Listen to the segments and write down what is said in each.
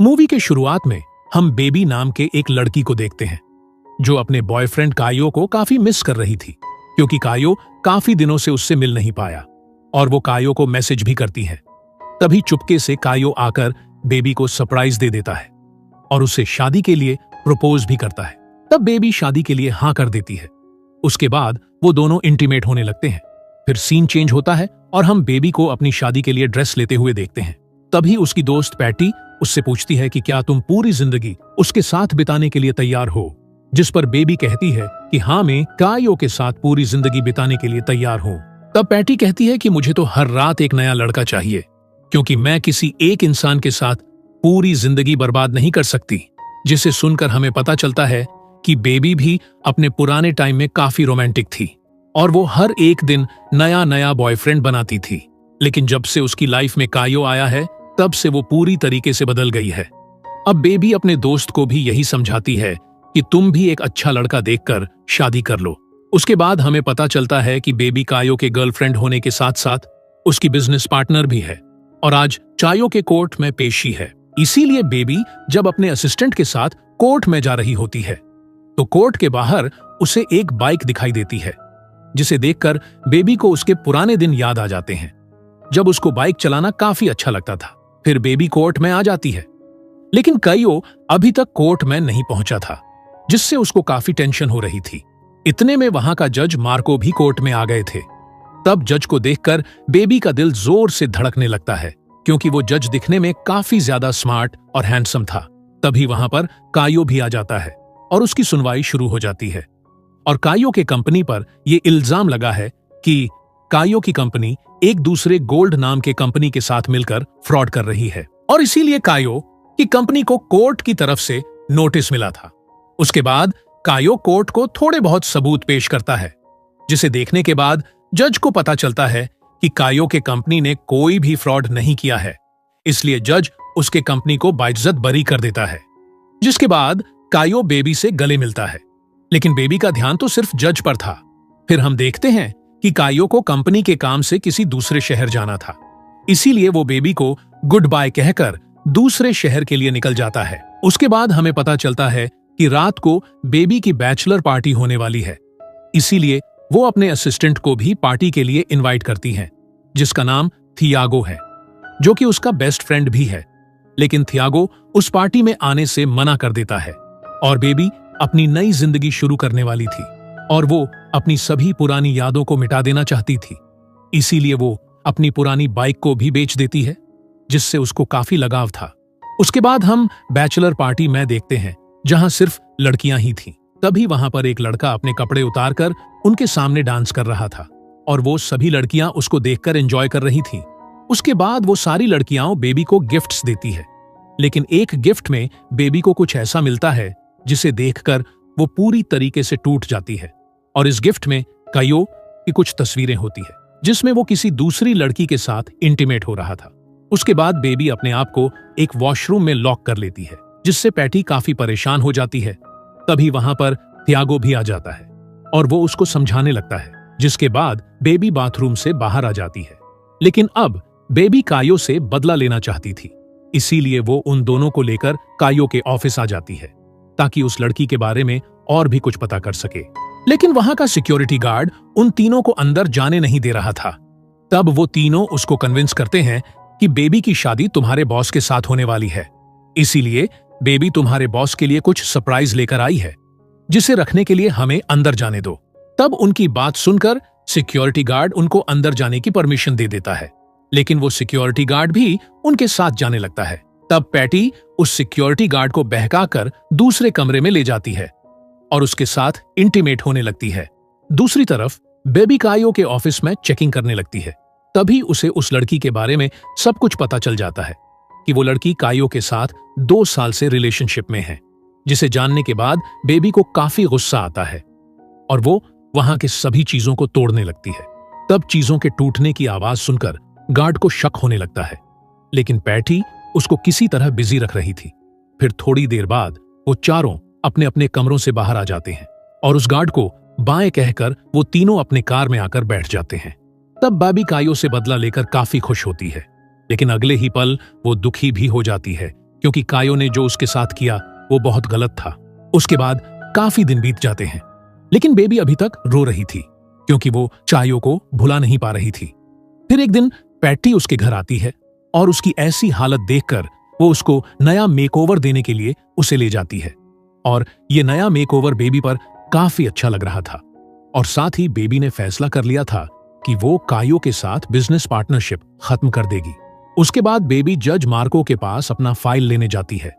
Movie के शुरुआत में हम बेबी नाम के एक लड़की को देखते हैं जो अपने बॉयफ्रेंड कायो को काफी मिस कर रही थी, क्योंकि कायो काफी दिनों से उससे मिल नहीं पाया और वो कायो को मैसेज भी करती है। तभी चुपके से कायो आकर बेबी को सरप्राइज दे देता है और उसे शादी के लिए प्रपोज भी करता है। तब बेबी शादी के लिए हाँ कर देती है। उसके बाद वो दोनों इंटीमेट होने लगते हैं। फिर सीन चेंज होता है और हम बेबी को अपनी शादी के लिए ड्रेस लेते हुए देखते हैं। तभी उसकी दोस्त पैटी उससे पूछती है कि क्या तुम पूरी जिंदगी उसके साथ बिताने के लिए तैयार हो, जिस पर बेबी कहती है कि हाँ, मैं कायो के साथ पूरी जिंदगी बिताने के लिए तैयार हूँ। तब पैटी कहती है कि मुझे तो हर रात एक नया लड़का चाहिए, क्योंकि मैं किसी एक इंसान के साथ पूरी जिंदगी बर्बाद नहीं कर सकती। जिसे सुनकर हमें पता चलता है कि बेबी भी अपने पुराने टाइम में काफी रोमांटिक थी और वो हर एक दिन नया नया बॉयफ्रेंड बनाती थी। लेकिन जब से उसकी लाइफ में कायो आया है, तब से वो पूरी तरीके से बदल गई है। अब बेबी अपने दोस्त को भी यही समझाती है कि तुम भी एक अच्छा लड़का देखकर शादी कर लो। उसके बाद हमें पता चलता है कि बेबी कायो के गर्लफ्रेंड होने के साथ साथ उसकी बिजनेस पार्टनर भी है और आज चायो के कोर्ट में पेशी है। इसीलिए बेबी जब अपने असिस्टेंट के साथ कोर्ट में जा रही होती है तो कोर्ट के बाहर उसे एक बाइक दिखाई देती है, जिसे देखकर बेबी को उसके पुराने दिन याद आ जाते हैं जब उसको बाइक चलाना काफी अच्छा लगता था। फिर बेबी कोर्ट में आ जाती है, लेकिन कायो अभी तक कोर्ट में नहीं पहुंचा था, जिससे उसको काफी टेंशन हो रही थी। इतने में वहां का जज मार्को भी कोर्ट में आ गए थे। तब जज को देखकर बेबी का दिल जोर से धड़कने लगता है, क्योंकि वो जज दिखने में काफी ज्यादा स्मार्ट और हैंडसम था। तभी वहां पर कायो भी आ जाता है और उसकी सुनवाई शुरू हो जाती है और कायो के कंपनी पर यह इल्जाम लगा है कि कायो की कंपनी एक दूसरे गोल्ड नाम के कंपनी के साथ मिलकर फ्रॉड कर रही है और इसीलिए कायो की कंपनी को कोर्ट की तरफ से नोटिस मिला था। उसके बाद कायो कोर्ट को थोड़े बहुत सबूत पेश करता है, जिसे देखने के बाद जज को पता चलता है कि कायो के कंपनी ने कोई भी फ्रॉड नहीं किया है। इसलिए जज उसके कंपनी को बाइज्जत बरी कर देता है। जिसके बाद कायो बेबी से गले मिलता है, लेकिन बेबी का ध्यान तो सिर्फ जज पर था। फिर हम देखते हैं कि कायो को कंपनी के काम से किसी दूसरे शहर जाना था, इसीलिए वो बेबी को गुड बाय कहकर दूसरे शहर के लिए निकल जाता है। उसके बाद हमें पता चलता है कि रात को बेबी की बैचलर पार्टी होने वाली है, इसीलिए वो अपने असिस्टेंट को भी पार्टी के लिए इनवाइट करती हैं, जिसका नाम थियागो है, जो कि उसका बेस्ट फ्रेंड भी है। लेकिन थियागो उस पार्टी में आने से मना कर देता है और बेबी अपनी नई जिंदगी शुरू करने वाली थी और वो अपनी सभी पुरानी यादों को मिटा देना चाहती थी। इसीलिए वो अपनी पुरानी बाइक को भी बेच देती है, जिससे उसको काफी लगाव था। उसके बाद हम बैचलर पार्टी में देखते हैं, जहां सिर्फ लड़कियां ही थीं। तभी वहां पर एक लड़का अपने कपड़े उतारकर उनके सामने डांस कर रहा था और वो सभी लड़कियां उसको देखकर एंजॉय कर रही थीं। उसके बाद वो सारी लड़कियां बेबी को गिफ्ट्स देती है, लेकिन एक गिफ्ट में बेबी को कुछ ऐसा मिलता है जिसे देखकर वो पूरी तरीके से टूट जाती है और इस गिफ्ट में कायो की कुछ तस्वीरें होती है, जिसमें वो किसी दूसरी लड़की के साथ इंटीमेट हो रहा था। उसके बाद बेबी अपने आप को एक वॉशरूम में लॉक कर लेती है, जिससे पैटी काफी परेशान हो जाती है। तभी वहां पर थियागो भी आ जाता है और वो उसको समझाने लगता है, जिसके बाद बेबी बाथरूम से बाहर आ जाती है। लेकिन अब बेबी कायो से बदला लेना चाहती थी, इसीलिए वो उन दोनों को लेकर कायो के ऑफिस आ जाती है ताकि उस लड़की के बारे में और भी कुछ पता कर सके। लेकिन वहां का सिक्योरिटी गार्ड उन तीनों को अंदर जाने नहीं दे रहा था। तब वो तीनों उसको कन्विंस करते हैं कि बेबी की शादी तुम्हारे बॉस के साथ होने वाली है, इसीलिए बेबी तुम्हारे बॉस के लिए कुछ सरप्राइज लेकर आई है, जिसे रखने के लिए हमें अंदर जाने दो। तब उनकी बात सुनकर सिक्योरिटी गार्ड उनको अंदर जाने की परमिशन दे देता है, लेकिन वो सिक्योरिटी गार्ड भी उनके साथ जाने लगता है। तब पैटी उस सिक्योरिटी गार्ड को बहकाकर दूसरे कमरे में ले जाती है और उसके साथ इंटीमेट होने लगती है। दूसरी तरफ बेबी कायो के ऑफिस में चेकिंग करने लगती है। तभी उसे उस लड़की के बारे में सब कुछ पता चल जाता है कि वो लड़की कायो के साथ 2 साल से रिलेशनशिप में है, जिसे जानने के बाद बेबी को काफी गुस्सा आता है और वो वहां के सभी चीजों को तोड़ने लगती है। तब चीजों के टूटने की आवाज सुनकर गार्ड को शक होने लगता है, लेकिन पैटी उसको किसी तरह बिजी रख रही थी। फिर थोड़ी देर बाद वो चारों अपने अपने कमरों से बाहर आ जाते हैं और उस गार्ड को बाएं कहकर वो तीनों अपने कार में आकर बैठ जाते हैं। तब बेबी कायो से बदला लेकर काफी खुश होती है, लेकिन अगले ही पल वो दुखी भी हो जाती है क्योंकि कायो ने जो उसके साथ किया वो बहुत गलत था। उसके बाद काफी दिन बीत जाते हैं, लेकिन बेबी अभी तक रो रही थी क्योंकि वो चायो को भुला नहीं पा रही थी। फिर एक दिन पैटी उसके घर आती है और उसकी ऐसी हालत देखकर वो उसको नया मेकओवर देने के लिए उसे ले जाती है। और ये नया मेकओवर बेबी पर काफी अच्छा लग रहा था और साथ ही बेबी ने फैसला कर लिया था कि वो कायो के साथ बिजनेस पार्टनरशिप खत्म कर देगी। उसके बाद बेबी जज मार्को के पास अपना फाइल लेने जाती है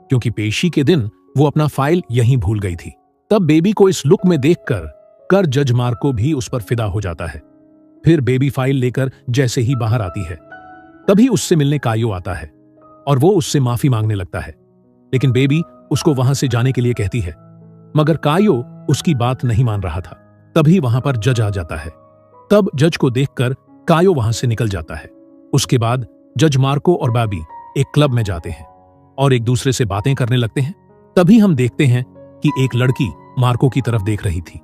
क्योंकि पेशी के दिन वो अपना फाइल यहीं भूल गई थी। तब बेबी को इस लुक में देखकर जज मार्को भी उस पर फिदा हो जाता है। फिर बेबी फाइल लेकर जैसे ही बाहर आती है तभी उससे मिलने कायो आता है और वो उससे माफी मांगने लगता है, लेकिन बेबी उसको वहां से जाने के लिए कहती है, मगर कायो उसकी बात नहीं मान रहा था। तभी वहां पर जज आ जाता है। तब जज को देखकर कायो वहां से निकल जाता है। उसके बाद जज मार्को और बेबी एक क्लब में जाते हैं और एक दूसरे से बातें करने लगते हैं। तभी हम देखते हैं कि एक लड़की मार्को की तरफ देख रही थी,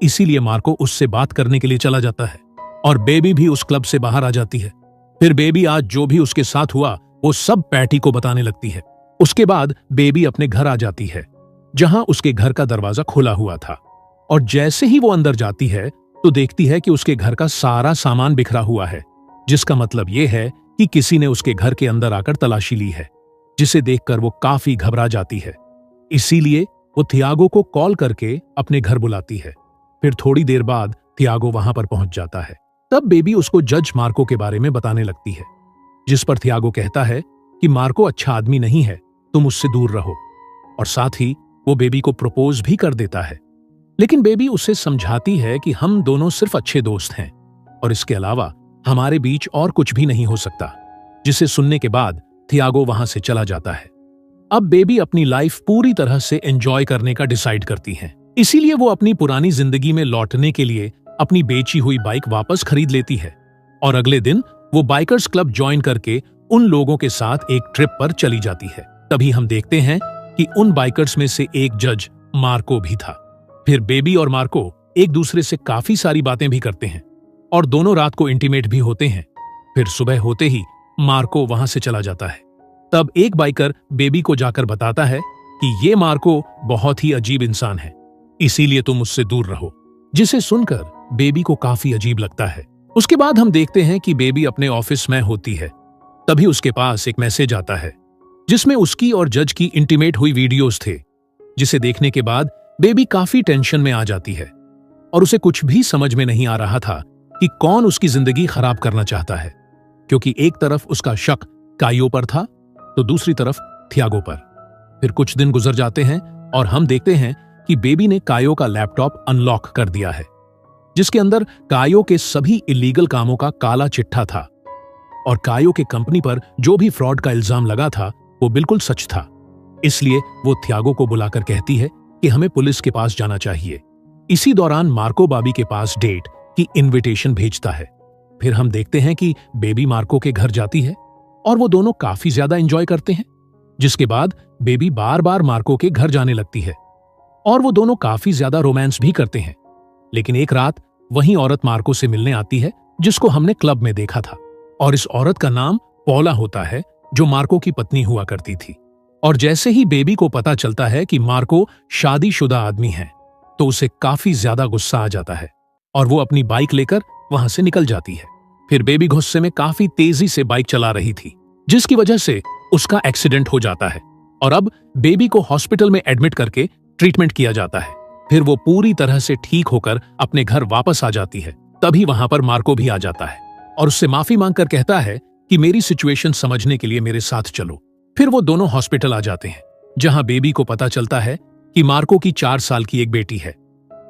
इसीलिए मार्को उससे बात करने के लिए चला जाता है और बेबी भी उस क्लब से बाहर आ जाती है। फिर बेबी आज जो भी उसके साथ हुआ वो सब पैटी को बताने लगती है। उसके बाद बेबी अपने घर आ जाती है जहां उसके घर का दरवाजा खुला हुआ था और जैसे ही वो अंदर जाती है तो देखती है कि उसके घर का सारा सामान बिखरा हुआ है, जिसका मतलब ये है कि किसी ने उसके घर के अंदर आकर तलाशी ली है, जिसे देखकर वो काफी घबरा जाती है। इसीलिए वो थियागो को कॉल करके अपने घर बुलाती है। फिर थोड़ी देर बाद थियागो वहां पर पहुंच जाता है। तब बेबी उसको जज मार्को के बारे में बताने लगती है, जिस पर थियागो कहता है कि मार्को अच्छा आदमी नहीं है, तुम उससे दूर रहो। और साथ ही वो बेबी को प्रपोज भी कर देता है, लेकिन बेबी उसे समझाती है कि हम दोनों सिर्फ अच्छे दोस्त हैं और इसके अलावा हमारे बीच और कुछ भी नहीं हो सकता, जिसे सुनने के बाद थियागो वहां से चला जाता है। अब बेबी अपनी लाइफ पूरी तरह से एंजॉय करने का डिसाइड करती हैं, इसीलिए वो अपनी पुरानी जिंदगी में लौटने के लिए अपनी बेची हुई बाइक वापस खरीद लेती है और अगले दिन वो बाइकर्स क्लब ज्वाइन करके उन लोगों के साथ एक ट्रिप पर चली जाती है। तभी हम देखते हैं कि उन बाइकर्स में से एक जज मार्को भी था। फिर बेबी और मार्को एक दूसरे से काफी सारी बातें भी करते हैं और दोनों रात को इंटीमेट भी होते हैं। फिर सुबह होते ही मार्को वहां से चला जाता है। तब एक बाइकर बेबी को जाकर बताता है कि ये मार्को बहुत ही अजीब इंसान है, इसीलिए तुम उससे दूर रहो, जिसे सुनकर बेबी को काफी अजीब लगता है। उसके बाद हम देखते हैं कि बेबी अपने ऑफिस में होती है। तभी उसके पास एक मैसेज आता है जिसमें उसकी और जज की इंटीमेट हुई वीडियोस थे, जिसे देखने के बाद बेबी काफी टेंशन में आ जाती है और उसे कुछ भी समझ में नहीं आ रहा था कि कौन उसकी जिंदगी खराब करना चाहता है, क्योंकि एक तरफ उसका शक कायो पर था तो दूसरी तरफ थियागो पर। फिर कुछ दिन गुजर जाते हैं और हम देखते हैं कि बेबी ने कायो का लैपटॉप अनलॉक कर दिया है, जिसके अंदर कायो के सभी इलीगल कामों का काला चिट्ठा था और कायो के कंपनी पर जो भी फ्रॉड का इल्जाम लगा था वो बिल्कुल सच था। इसलिए वो थियागो को बुलाकर कहती है कि हमें पुलिस के पास जाना चाहिए। इसी दौरान मार्को बाबी के पास डेट की इनविटेशन भेजता है। फिर हम देखते हैं कि बेबी मार्को के घर जाती है और वो दोनों काफी ज्यादा एंजॉय करते हैं, जिसके बाद बेबी बार बार मार्को के घर जाने लगती है और वो दोनों काफी ज्यादा रोमांस भी करते हैं। लेकिन एक रात वही औरत मार्को से मिलने आती है जिसको हमने क्लब में देखा था, और इस औरत का नाम पौला होता है, जो मार्को की पत्नी हुआ करती थी। और जैसे ही बेबी को पता चलता है कि मार्को शादीशुदा आदमी है तो उसे काफी ज्यादा गुस्सा आ जाता है और वो अपनी बाइक लेकर वहां से निकल जाती है। फिर बेबी गुस्से में काफी तेजी से बाइक चला रही थी, जिसकी वजह से उसका एक्सीडेंट हो जाता है और अब बेबी को हॉस्पिटल में एडमिट करके ट्रीटमेंट किया जाता है। फिर वो पूरी तरह से ठीक होकर अपने घर वापस आ जाती है। तभी वहां पर मार्को भी आ जाता है और उससे माफी मांगकर कहता है कि मेरी सिचुएशन समझने के लिए मेरे साथ चलो। फिर वो दोनों हॉस्पिटल आ जाते हैं, जहां बेबी को पता चलता है कि मार्को की 4 साल की एक बेटी है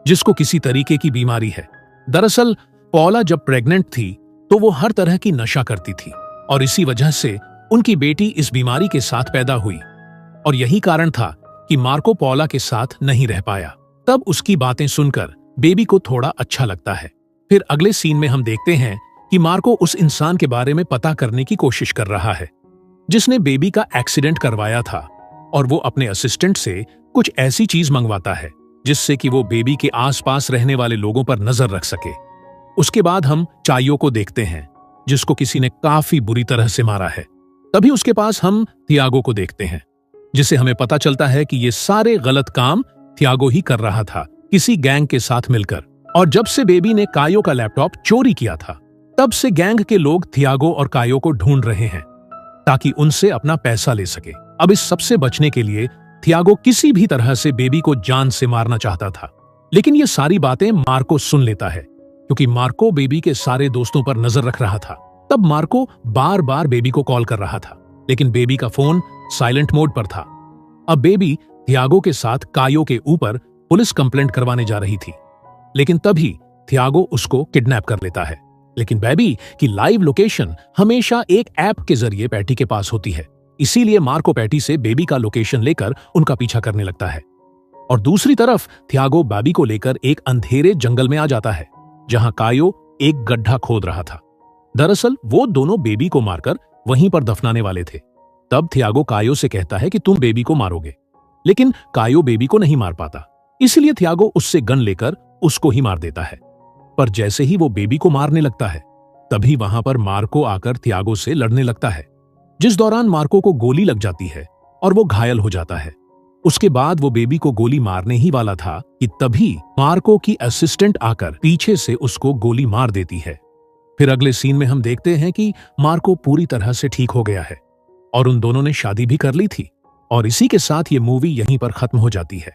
जिसको किसी तरीके की बीमारी है। दरअसल पौला जब प्रेग्नेंट थी तो वो हर तरह की नशा करती थी और इसी वजह से उनकी बेटी इस बीमारी के साथ पैदा हुई और यही कारण था कि मार्को पौला के साथ नहीं रह पाया। तब उसकी बातें सुनकर बेबी को थोड़ा अच्छा लगता है। फिर अगले सीन में हम देखते हैं कि मार्को उस इंसान के बारे में पता करने की कोशिश कर रहा है जिसने बेबी का एक्सीडेंट करवाया था, और वो अपने असिस्टेंट से कुछ ऐसी चीज मंगवाता है जिससे कि वो बेबी के आसपास रहने वाले लोगों पर नजर रख सके। उसके बाद हम चायो को देखते हैं जिसको किसी ने काफी बुरी तरह से मारा है तभी उसके पास हम थियागो को देखते हैं, जिसे हमें पता चलता है कि ये सारे गलत काम थियागो ही कर रहा था, किसी गैंग के साथ मिलकर। और जब से बेबी ने कायो का लैपटॉप चोरी किया था, तब से गैंग के लोग थियागो और कायो को ढूंढ रहे हैं ताकि उनसे अपना पैसा ले सके। अब इस सबसे बचने के लिए थियागो किसी भी तरह से बेबी को जान से मारना चाहता था, लेकिन ये सारी बातें मार्को सुन लेता है, क्योंकि मार्को बेबी के सारे दोस्तों पर नजर रख रहा था। तब मार्को बार बार बेबी को कॉल कर रहा था, लेकिन बेबी का फोन साइलेंट मोड पर था। अब बेबी थियागो के साथ कायो के ऊपर पुलिस कंप्लेंट करवाने जा रही थी, लेकिन तभी थियागो उसको किडनैप कर लेता है। लेकिन बेबी की लाइव लोकेशन हमेशा एक ऐप के जरिए पैटी के पास होती है, इसीलिए मार्को पैटी से बेबी का लोकेशन लेकर उनका पीछा करने लगता है। और दूसरी तरफ थियागो बेबी को लेकर एक अंधेरे जंगल में आ जाता है, जहां कायो एक गड्ढा खोद रहा था। दरअसल वो दोनों बेबी को मारकर वहीं पर दफनाने वाले थे। तब थियागो कायो से कहता है कि तुम बेबी को मारोगे, लेकिन कायो बेबी को नहीं मार पाता, इसलिए थियागो उससे गन लेकर उसको ही मार देता है। पर जैसे ही वो बेबी को मारने लगता है, तभी वहां पर मार्को आकर थियागो से लड़ने लगता है, जिस दौरान मार्को को गोली लग जाती है और वो घायल हो जाता है। उसके बाद वो बेबी को गोली मारने ही वाला था कि तभी मार्को की असिस्टेंट आकर पीछे से उसको गोली मार देती है। फिर अगले सीन में हम देखते हैं कि मार्को पूरी तरह से ठीक हो गया है और उन दोनों ने शादी भी कर ली थी। और इसी के साथ ये मूवी यहीं पर खत्म हो जाती है।